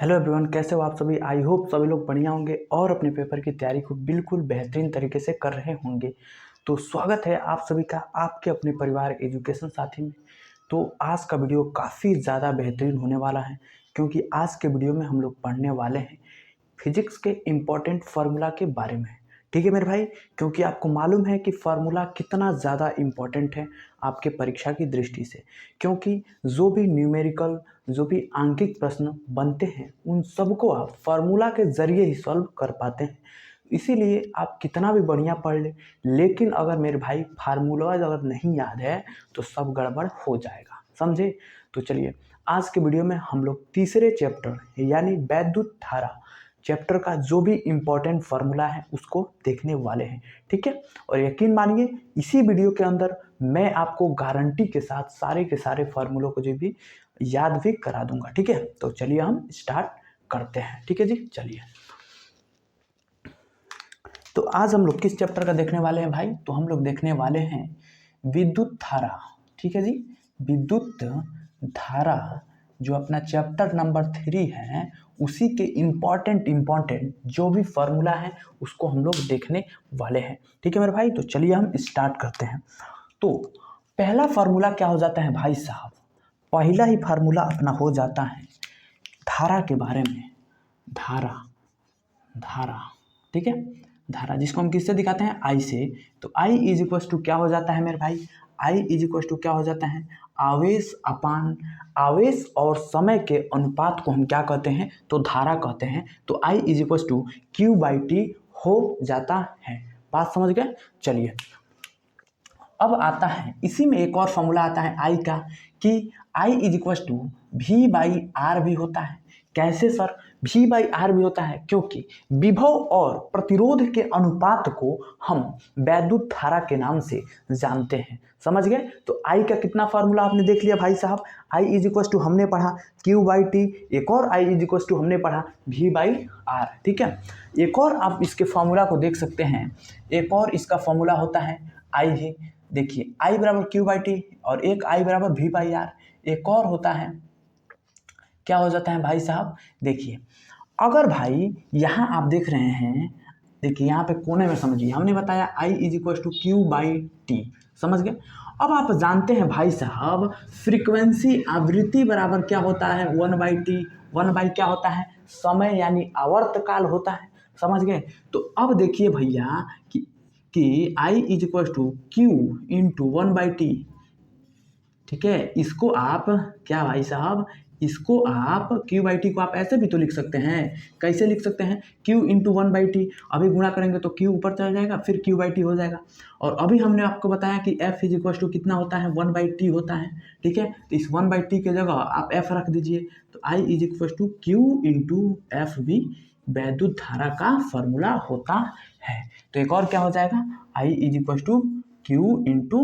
Hello everyone, कैसे हो आप सभी। आई होप सभी लोग बढ़िया होंगे और अपने पेपर की तैयारी को बिल्कुल बेहतरीन तरीके से कर रहे होंगे। तो स्वागत है आप सभी का आपके अपने परिवार एजुकेशन साथी में। तो आज का वीडियो काफ़ी ज़्यादा बेहतरीन होने वाला है, क्योंकि आज के वीडियो में हम लोग पढ़ने वाले हैं फिजिक्स के इम्पॉर्टेंट फार्मूला के बारे में। ठीक है मेरे भाई, क्योंकि आपको मालूम है कि फार्मूला कितना ज़्यादा इम्पॉर्टेंट है आपके परीक्षा की दृष्टि से, क्योंकि जो भी न्यूमेरिकल जो भी आंकिक प्रश्न बनते हैं उन सबको आप फार्मूला के ज़रिए ही सॉल्व कर पाते हैं। इसीलिए आप कितना भी बढ़िया पढ़ ले, लेकिन अगर मेरे भाई फार्मूला अगर नहीं याद है तो सब गड़बड़ हो जाएगा, समझे। तो चलिए, आज के वीडियो में हम लोग तीसरे चैप्टर यानी वैद्युत धारा चैप्टर का जो भी इम्पोर्टेंट फार्मूला है उसको देखने वाले हैं। ठीक है, और यकीन मानिए इसी वीडियो के अंदर मैं आपको गारंटी के साथ सारे के सारे फार्मूलों को जो भी याद भी करा दूंगा। ठीक है, तो चलिए हम स्टार्ट करते हैं। ठीक है जी, चलिए। तो आज हम लोग किस चैप्टर का देखने वाले हैं भाई? तो हम लोग देखने वाले हैं विद्युत धारा। ठीक है जी, विद्युत धारा जो अपना चैप्टर नंबर 3 है, उसी के इम्पॉर्टेंट जो भी फार्मूला है उसको हम लोग देखने वाले हैं। ठीक है मेरे भाई, तो चलिए हम स्टार्ट करते हैं। तो पहला फार्मूला क्या हो जाता है भाई साहब? पहला ही फार्मूला अपना हो जाता है धारा के बारे में। धारा, धारा, ठीक है, धारा जिसको हम किससे दिखाते हैं? आई से। तो आई इज इक्वल टू क्या हो जाता है मेरे भाई? आई इज इक्वल टू क्या हो जाता है? आवेश अपान आवेश और समय के अनुपात को हम क्या कहते हैं? तो धारा कहते हैं। तो I is equal to Q by T हो जाता है। बात समझ गए? चलिए, अब आता है इसी में एक और फॉर्मूला आता है आई का, कि I is equal to V by R भी होता है। कैसे सर वी बाई आर भी होता है? क्योंकि विभव और प्रतिरोध के अनुपात को हम वैद्युत धारा के नाम से जानते हैं। समझ गए? तो आई का कितना फार्मूला आपने देख लिया भाई साहब। आई इज इक्वल टू हमने पढ़ा क्यू बाई टी, एक और आई इज इक्वल टू हमने पढ़ा वी बाई आर। ठीक है, एक और आप इसके फार्मूला को देख सकते हैं। एक और इसका फार्मूला होता है आई है। देखिए, आई बराबर क्यू बाई टी और एक आई बराबर वी बाई आर। एक और होता है, क्या हो जाता है भाई साहब? देखिए, अगर भाई यहाँ आप देख रहे हैं, देखिए यहाँ पे कोने में समझिए, हमने बताया I is equal to Q by T, समझ गए। अब आप जानते हैं भाई साहब, फ्रीक्वेंसी आवृत्ति बराबर क्या होता है? 1/t। 1 बाई क्या होता है? समय यानी आवर्तकाल होता है। समझ गए? तो अब देखिए भैया कि I is equal to Q into 1/t। ठीक है, इसको आप क्या भाई साहब, इसको आप क्यू बाई टी को आप ऐसे भी तो लिख सकते हैं। कैसे लिख सकते हैं? क्यू इंटू 1/t, अभी गुणा करेंगे तो क्यू ऊपर चला जाएगा, फिर क्यू बाई टी हो जाएगा। और अभी हमने आपको बताया कि एफ इज इक्वल टू कितना होता है? 1/t होता है। ठीक है, तो इस 1/t के जगह आप एफ रख दीजिए। तो I is equal to Q into F भी वैद्युत धारा का फॉर्मूला होता है। तो एक और क्या हो जाएगा? I is equal to Q into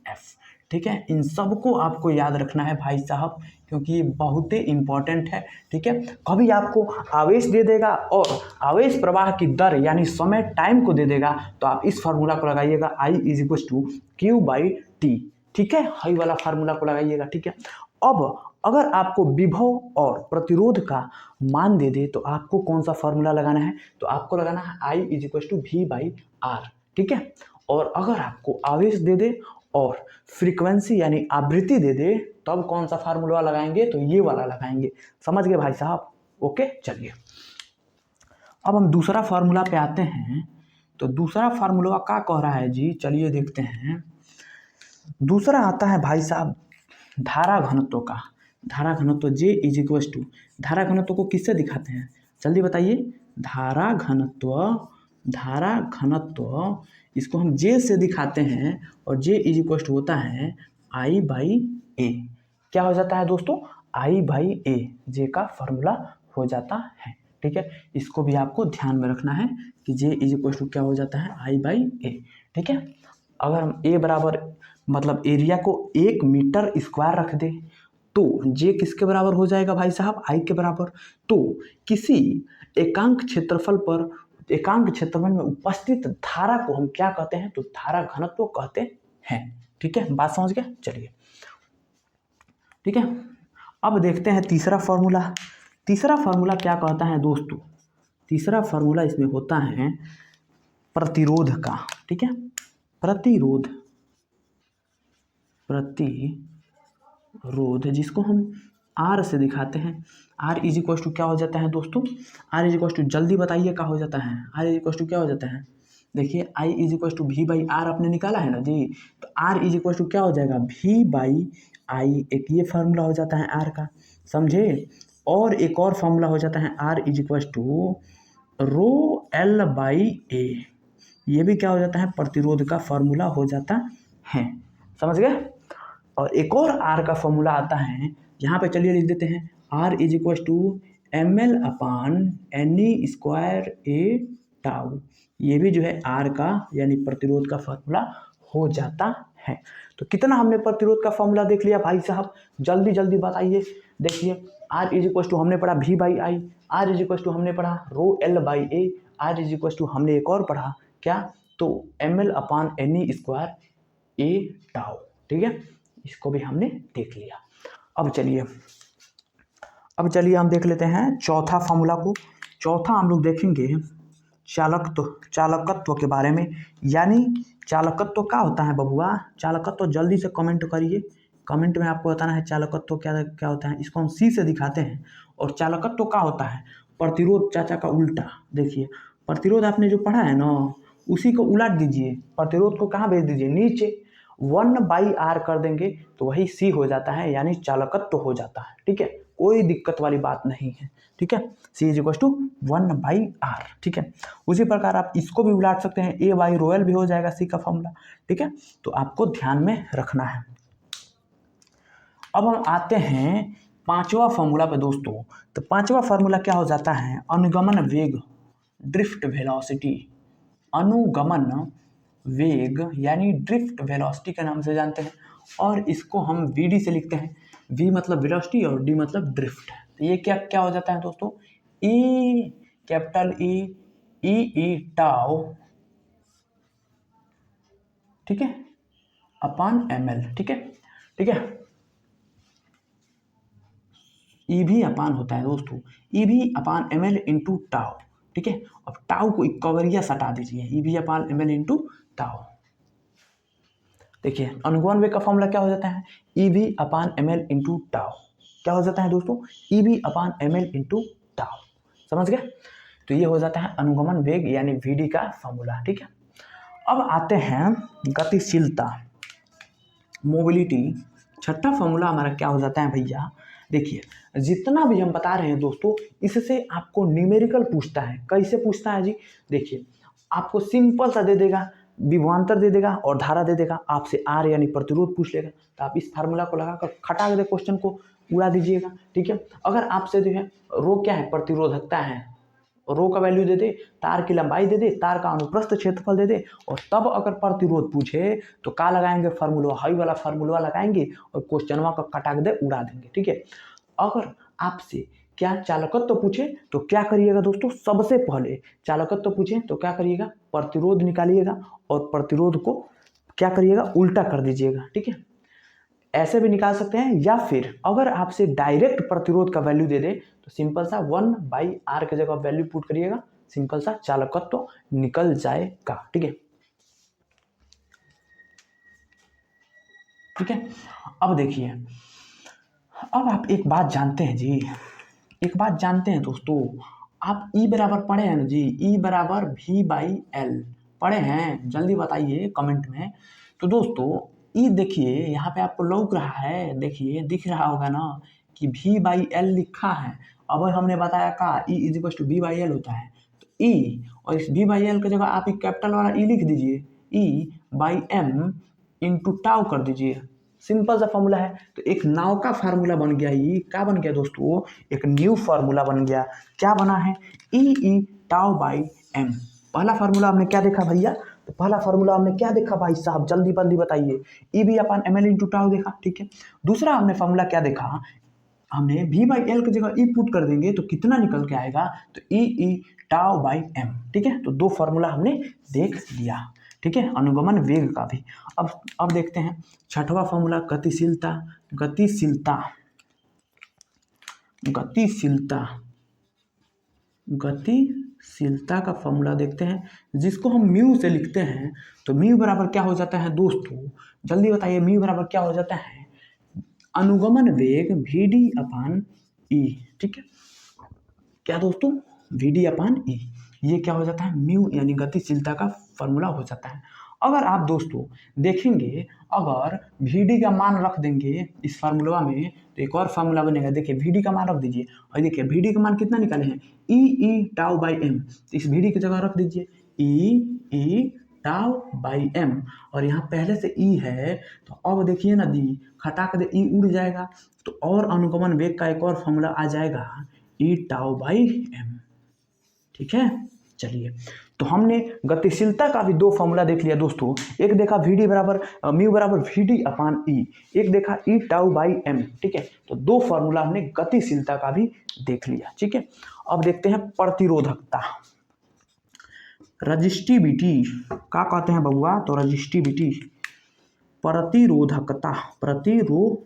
F. ठीक है, इन सबको आपको याद रखना है भाई साहब, क्योंकि ये बहुत ही इंपॉर्टेंट है। ठीक है, कभी आपको आवेश दे देगा और आवेश प्रवाह की दर यानी समय टाइम को दे देगा, तो आप इस फार्मूला को लगाइएगा, I is equal to Q by T. ठीक है, हाई वाला फार्मूला को लगाइएगा। ठीक है, अब अगर आपको विभव और प्रतिरोध का मान दे दे तो आपको कौन सा फार्मूला लगाना है? तो आपको लगाना है I is equal to V by R. ठीक है, और अगर आपको आवेश दे दे और फ्रीक्वेंसी यानी आवृत्ति दे दे, तब कौन सा फार्मूला लगाएंगे? तो ये वाला लगाएंगे। समझ गए भाई साहब? ओके, चलिए अब हम दूसरा फार्मूला पे आते हैं। तो दूसरा फार्मूला क्या कह रहा है जी? चलिए देखते हैं। दूसरा आता है भाई साहब धारा घनत्व का। धारा घनत्व जे इज इक्वल टू, धारा घनत्व को किससे दिखाते हैं? जल्दी बताइए। धारा घनत्व, धारा घनत्व इसको हम जे से दिखाते हैं, और जे इज इक्वल टू होता है आई बाई ए। क्या हो जाता है दोस्तों? आई बाई ए, जे का फॉर्मूला हो जाता है। ठीक है, इसको भी आपको ध्यान में रखना है कि जे इज इक्वल टू क्या हो जाता है? आई बाई ए। ठीक है, अगर हम ए बराबर मतलब एरिया को 1 मीटर स्क्वायर रख दे तो जे किसके बराबर हो जाएगा भाई साहब? आई के बराबर। तो किसी एकांक क्षेत्रफल पर, एकांक क्षेत्रफल में उपस्थित धारा को हम क्या कहते हैं? तो धारा घनत्व कहते हैं। ठीक है, बात समझ गए? चलिए, ठीक है, अब देखते हैं तीसरा फॉर्मूला। तीसरा फार्मूला क्या कहता है दोस्तों, तीसरा फार्मूला इसमें होता है प्रतिरोध का, ठीक है, प्रतिरोध जिसको हम आर से दिखाते हैं। आर इज इक्वल टू क्या हो जाता है दोस्तों, आर इज इक्वल टू, जल्दी बताइए क्या हो जाता है, आर इज इक्वल टू क्या हो जाता है। देखिए I is equal to V by R आपने निकाला है ना जी, तो आर इज इक्वल टू क्या हो जाएगा, वी बाई आई, एक ये फार्मूला हो जाता है आर का, समझे। और एक और फार्मूला हो जाता है R is equal to rho L by A, ये भी क्या हो जाता है, प्रतिरोध का फार्मूला हो जाता है, समझ गए। और एक और आर का फॉर्मूला आता है, यहाँ पे चलिए लिख देते हैं, R is equal to M L upon N E square A tau, ये भी जो है आर का यानी प्रतिरोध का फॉर्मूला हो जाता है। तो कितना हमने प्रतिरोध का फॉर्मूला देख लिया भाई साहब, जल्दी जल्दी बताइए। देखिए आर इज इक्वल टू हमने पढ़ा V by I, R is equal to हमने पढ़ा rho L by A, R is equal to हमने एक और पढ़ा क्या, तो M L upon N E square A tau, ठीक है, इसको भी हमने देख लिया। अब चलिए हम देख लेते हैं चौथा फार्मूला को। चौथा हम लोग देखेंगे चालकत्व के बारे में, यानी चालकत्व क्या होता है बबुआ, चालकत्व जल्दी से कमेंट करिए, कमेंट में आपको बताना है चालकत्व क्या क्या होता है। इसको हम सी से दिखाते हैं। और चालकत्व क्या होता है, प्रतिरोध चाचा का उल्टा। देखिए प्रतिरोध आपने जो पढ़ा है ना, उसी को उलट दीजिए, प्रतिरोध को कहाँ भेज दीजिए, नीचे 1/r कर देंगे तो वही सी हो जाता है, यानी चालकत्व हो जाता है, ठीक है, कोई दिक्कत वाली बात नहीं है, ठीक है। सी इज इक्वल टू 1/r, ठीक है। उसी प्रकार आप इसको भी उलाट सकते हैं, ए बाई रोयल भी हो जाएगा सी का फॉर्मूला, ठीक है। तो आपको ध्यान में रखना है। अब हम आते हैं पांचवा फॉर्मूला पे दोस्तों। तो पांचवा फार्मूला क्या हो जाता है, अनुगमन वेग, ड्रिफ्ट वेलोसिटी, अनुगमन वेग यानी ड्रिफ्ट वेलोसिटी के नाम से जानते हैं। और इसको हम वी डी से लिखते हैं, वी मतलब वेलोसिटी और डी मतलब ड्रिफ्ट। तो ये क्या क्या हो जाता है दोस्तों, ई कैपिटल ई टाउ, ठीक है, अपान एम एल, ठीक है, ठीक है। ई भी अपान होता है दोस्तों, ई भी upon M L into tau, ठीक है। अब टाउ को कवरिया सटा दीजिए, ई भी upon M L into tau. देखिए अनुगमन वेग का फॉर्मूला क्या हो जाता है, E V upon M L into tau, क्या हो जाता है दोस्तों, E V upon M L into tau, समझ गए। तो ये हो जाता है अनुगमन वेग यानी वी डी का फॉर्मूला, ठीक है। अब आते हैं गतिशीलता, मोबिलिटी। छठा फॉर्मूला हमारा क्या हो जाता है भैया, देखिए जितना भी हम बता रहे हैं दोस्तों, इससे आपको न्यूमेरिकल पूछता है। कैसे पूछता है जी, देखिए आपको सिंपल सा दे देगा, विभवांतर दे देगा और धारा दे देगा, आपसे आर यानी प्रतिरोध पूछ लेगा। तो आप इस फार्मूला को लगाकर खटा दे क्वेश्चन को उड़ा दीजिएगा, ठीक है। अगर आपसे जो है रो क्या है, प्रतिरोधकता है, रो का वैल्यू दे दे, तार की लंबाई दे दे, तार का अनुप्रस्थ क्षेत्रफल दे दे, और तब अगर प्रतिरोध पूछे तो क्या लगाएंगे, फार्मूला, हाई वाला फार्मूला लगाएंगे और क्वेश्चनवा का कटाक दे उड़ा देंगे, ठीक है। अगर आपसे क्या चालकत्व पूछे तो क्या करिएगा दोस्तों, सबसे पहले चालकत्व पूछे तो क्या करिएगा, प्रतिरोध निकालिएगा और प्रतिरोध को क्या करिएगा, उल्टा कर दीजिएगा, ठीक है। ऐसे भी निकाल सकते हैं, या फिर अगर आपसे डायरेक्ट प्रतिरोध का वैल्यू दे दे तो सिंपल सा 1/r की जगह वैल्यू पुट करिएगा, सिंपल सा चालकत्व निकल जाएगा, ठीक है, ठीक है। अब देखिए, अब आप एक बात जानते हैं जी, एक बात जानते हैं दोस्तों, आप ई बराबर पढ़े हैं ना जी, ई बराबर वी बाई एल पढ़े हैं, जल्दी बताइए कमेंट में। तो दोस्तों ई देखिए यहाँ पे आपको लौक रहा है, देखिए दिख रहा होगा ना कि वी बाई एल लिखा है। अब हमने बताया का E is equal to V by L होता है, तो ई और इस वी बाई एल की जगह आप एक कैपिटल वाला ई लिख दीजिए, ई बाई एम इंटू टाउ कर दीजिए, सिंपल सा फॉर्मूला है। तो एक नाव का फार्मूला बन गया, ये क्या बन गया दोस्तों, एक न्यू फार्मूला बन गया। क्या बना है, ई टाउ बाई एम। पहला फार्मूला हमने क्या देखा भैया, तो पहला फार्मूला हमने क्या देखा भाई साहब, जल्दी जल्दी बताइए, ई बी अपान एम एल इंटू टाउ देखा, ठीक है। दूसरा हमने फार्मूला क्या देखा, हमने वी बाई एल की जगह ई पुट कर देंगे तो कितना निकल के आएगा, तो ई टाउ बाई एम, ठीक है। तो दो फार्मूला हमने देख लिया, ठीक है, अनुगमन वेग का भी। अब देखते हैं छठवां फार्मूला, गतिशीलता। गतिशीलता गतिशीलता, गतिशीलता का फॉर्मूला देखते हैं, जिसको हम म्यू से लिखते हैं। तो म्यू बराबर क्या हो जाता है दोस्तों, जल्दी बताइए, म्यू बराबर क्या हो जाता है, अनुगमन वेग VD अपान ई। ठीक है, क्या दोस्तों, VD अपान ई, ये क्या हो जाता है, म्यू यानी गतिशीलता का फॉर्मूला हो जाता है। अगर आप दोस्तों देखेंगे, अगर VD का मान रख देंगे इस फार्मूला में, तो एक और फार्मूला बनेगा। देखिए VD का मान रख दीजिए, और देखिए VD का मान कितना निकाले हैं, ई टाउ बाई एम। तो इस VD की जगह रख दीजिए ई टाउ बाई एम, और यहाँ पहले से ई है, तो अब देखिए ना दी, खटा कर दे, ई उड़ जाएगा, तो और अनुगमन वेग का एक और फॉर्मूला आ जाएगा, ई टाउ बाई एम। ठीक है, चलिए, तो हमने गतिशीलता का भी दो फॉर्मूला देख लिया दोस्तों। एक देखा VD बराबर म्यू बराबर VD अपान ई, एक देखा ई टाउ बाई एम। ठीक है, तो दो फॉर्मूला हमने गतिशीलता का भी देख लिया। ठीक है, अब देखते हैं प्रतिरोधकता, रजिस्टिविटी क्या कहते हैं बबुआ, तो रजिस्टिविटी, प्रतिरोधकता, प्रतिरोधकता,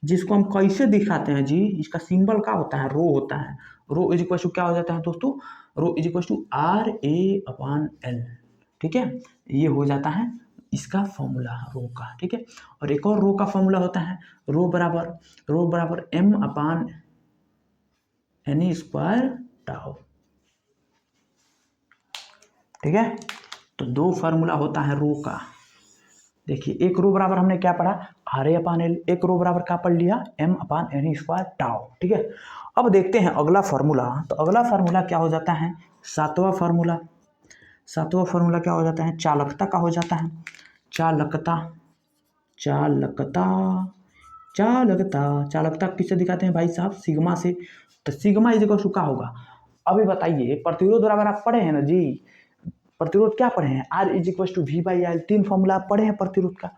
जिसको हम कैसे दिखाते हैं जी, इसका सिंबल क्या होता है, रो होता है। रो इज इक्वल टू क्या हो जाता है दोस्तों, rho is equal to RA upon L। ठीक है, ये हो जाता है इसका फॉर्मूला रो का। ठीक है, और एक और रो का फॉर्मूला होता है, रो बराबर M upon NE square tau. ठीक है, तो दो फार्मूला होता है रो का। देखिए, एक रो बराबर हमने क्या पढ़ा, RA अपान L, एक रो बराबर क्या पढ़ लिया, M upon NE square tau. ठीक है, अब देखते हैं अगला फार्मूला। तो अगला फार्मूला क्या हो जाता है, सातवां फार्मूला क्या हो जाता है, चालकता का हो जाता है। चालकता किससे दिखाते हैं भाई साहब, सिग्मा से। तो सिग्मा इज इक्वल टू क्या होगा, अभी बताइए, प्रतिरोध बराबर आप पढ़े हैं ना जी, प्रतिरोध क्या पढ़े हैं, R is equal to V/L, तीन फॉर्मूला आप पढ़े हैं प्रतिरोध का।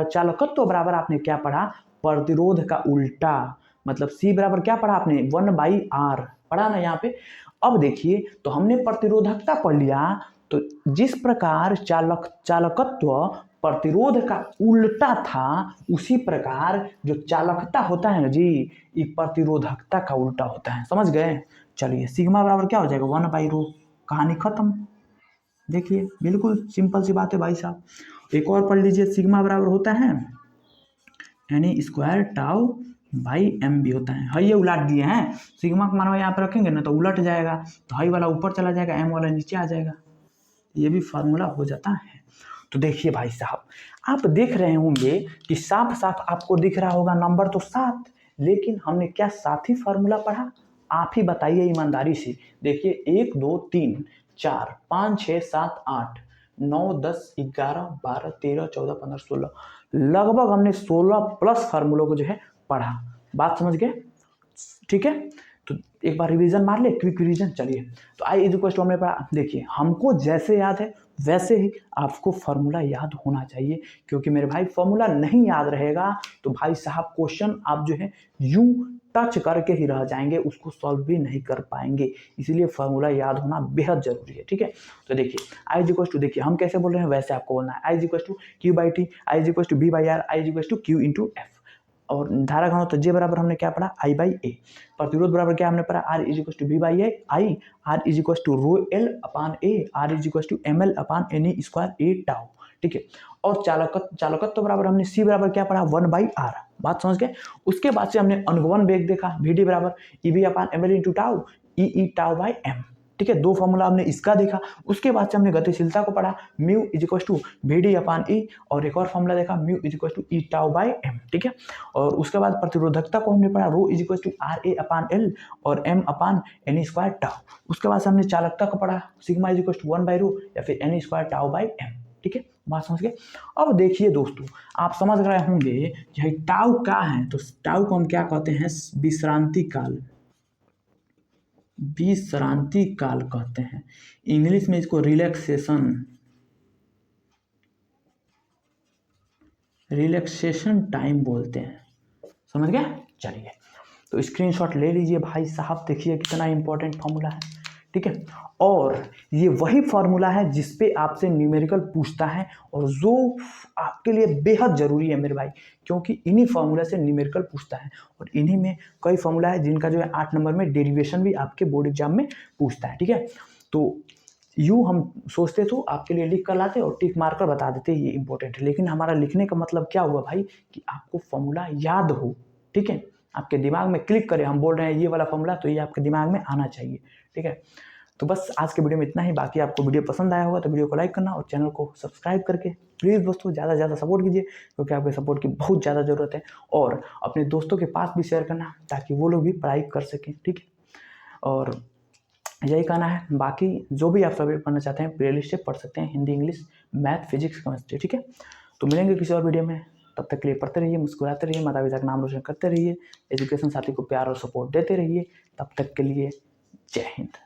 चालकत्व बराबर आपने क्या पढ़ा, प्रतिरोध का उल्टा, मतलब C बराबर क्या पढ़ा आपने, 1/R पढ़ा ना यहाँ पे। अब देखिए, तो हमने प्रतिरोधकता पढ़ लिया, तो जिस प्रकार चालकत्व प्रतिरोध का उल्टा था, उसी प्रकार जो चालकता होता है ना जी, ये प्रतिरोधकता का उल्टा होता है। समझ गए, चलिए, सिग्मा बराबर क्या हो जाएगा, 1/ρ, कहानी खत्म। देखिए, बिल्कुल सिंपल सी बात है भाई साहब। एक और पढ़ लीजिए, सिग्मा बराबर होता है NE square tau by M भी होता है। ये उलट दिए हैं, सिग्मा का मान यहाँ पर रखेंगे ना तो उलट जाएगा, तो हाई वाला ऊपर चला जाएगा, एम वाला नीचे आ जाएगा, ये भी फार्मूला हो जाता है। तो देखिए भाई साहब, आप देख रहे होंगे कि साफ साफ आपको दिख रहा होगा नंबर तो 7, लेकिन हमने क्या साथ ही फार्मूला पढ़ा, आप ही बताइए ईमानदारी से। देखिए, 1 2 3 4 5 6 7 8 9 10 11 12 13 14 15 16, लगभग हमने 16 प्लस फार्मूलों को जो है पढ़ा। बात समझ गए, ठीक है, तो एक बार रिवीजन मार ले, क्विक रिवीजन। चलिए, तो आई इज इक्वल टू हमने पढ़ा, देखिए हमको जैसे याद है वैसे ही आपको फार्मूला याद होना चाहिए, क्योंकि मेरे भाई फार्मूला नहीं याद रहेगा तो भाई साहब क्वेश्चन आप जो है यूं टच करके ही रह जाएंगे, उसको सॉल्व भी नहीं कर पाएंगे। इसलिए फार्मूला याद होना बेहद जरूरी है। ठीक है, तो देखिए, आई इज इक्वल टू, देखिए हम कैसे बोल रहे हैं वैसे आपको बोलना है, I is equal to Q/T, I is equal to B/R, I is equal to Q into F। और धारा घनत्व J बराबर हमने क्या पढ़ा, I/A। प्रतिरोध बराबर क्या हमने पढ़ा, R is equal to V/I, R is equal to ρL upon A, R is equal to ML upon NE square A tau. ठीक है, और चालकत्व बराबर हमने C बराबर क्या पढ़ा, 1/R। बात समझ गए। उसके बाद से हमने अनुगमन वेग देखा, VD बराबर EV upon ML into tau, E tau by M। ठीक है, दो फॉर्मूला हमने इसका देखा। उसके बाद से हमने गतिशीलता को पढ़ा, mu is equal to VD upon E, और एक और फॉर्मूला देखा, mu is equal to E tau by M। ठीक है, और उसके बाद प्रतिरोधकता को हमने पढ़ा, rho is equal to RA upon L और M upon NE square tau. उसके बाद से हमने चालकता को पढ़ा, सिग्मा इज इक्वल टू 1/ρ या फिर NE square tau by M। ठीक है, बात समझ गए। अब देखिए दोस्तों, आप समझ रहे होंगे कि टाउ क्या है, तो टाउ को हम क्या कहते हैं, विश्रांति काल, विश्रांति काल कहते हैं। इंग्लिश में इसको रिलैक्सेशन टाइम बोलते हैं। समझ गए, चलिए, तो स्क्रीनशॉट ले लीजिए भाई साहब, देखिए कितना इंपॉर्टेंट फॉर्मूला है। ठीक है। और ये वही फॉर्मूला है जिस पे आपसे न्यूमेरिकल पूछता है और जो आपके लिए बेहद ज़रूरी है मेरे भाई, क्योंकि इन्हीं फॉर्मूला से न्यूमेरिकल पूछता है और इन्हीं में कई फॉर्मूला है जिनका जो है 8 नंबर में डेरिवेशन भी आपके बोर्ड एग्जाम में पूछता है, ठीक है। तो यूँ हम सोचते तो आपके लिए लिख कर लाते और टिक मार कर बता देते ये इंपॉर्टेंट है, लेकिन हमारा लिखने का मतलब क्या हुआ भाई कि आपको फॉर्मूला याद हो, ठीक है, आपके दिमाग में क्लिक करे। हम बोल रहे हैं ये वाला फॉर्मूला, तो ये आपके दिमाग में आना चाहिए, ठीक है। तो बस आज के वीडियो में इतना ही। बाकी आपको वीडियो पसंद आया होगा तो वीडियो को लाइक करना और चैनल को सब्सक्राइब करके प्लीज़ दोस्तों ज़्यादा से ज़्यादा सपोर्ट कीजिए, क्योंकि आपके सपोर्ट की बहुत ज़्यादा ज़रूरत है। और अपने दोस्तों के पास भी शेयर करना ताकि वो लोग भी पढ़ाई कर सकें, ठीक है। और यही कहना है, बाकी जो भी आप सब्जेक्ट पढ़ना चाहते हैं प्लेलिस्ट से पढ़ सकते हैं, Hindi, English, math, physics, chemistry, ठीक है। तो मिलेंगे किसी और वीडियो में, तब तक के लिए पढ़ते रहिए, मुस्कुराते रहिए, माता पिता का नाम रोशन करते रहिए, एजुकेशन साथी को प्यार और सपोर्ट देते रहिए। तब तक के लिए जय हिंद।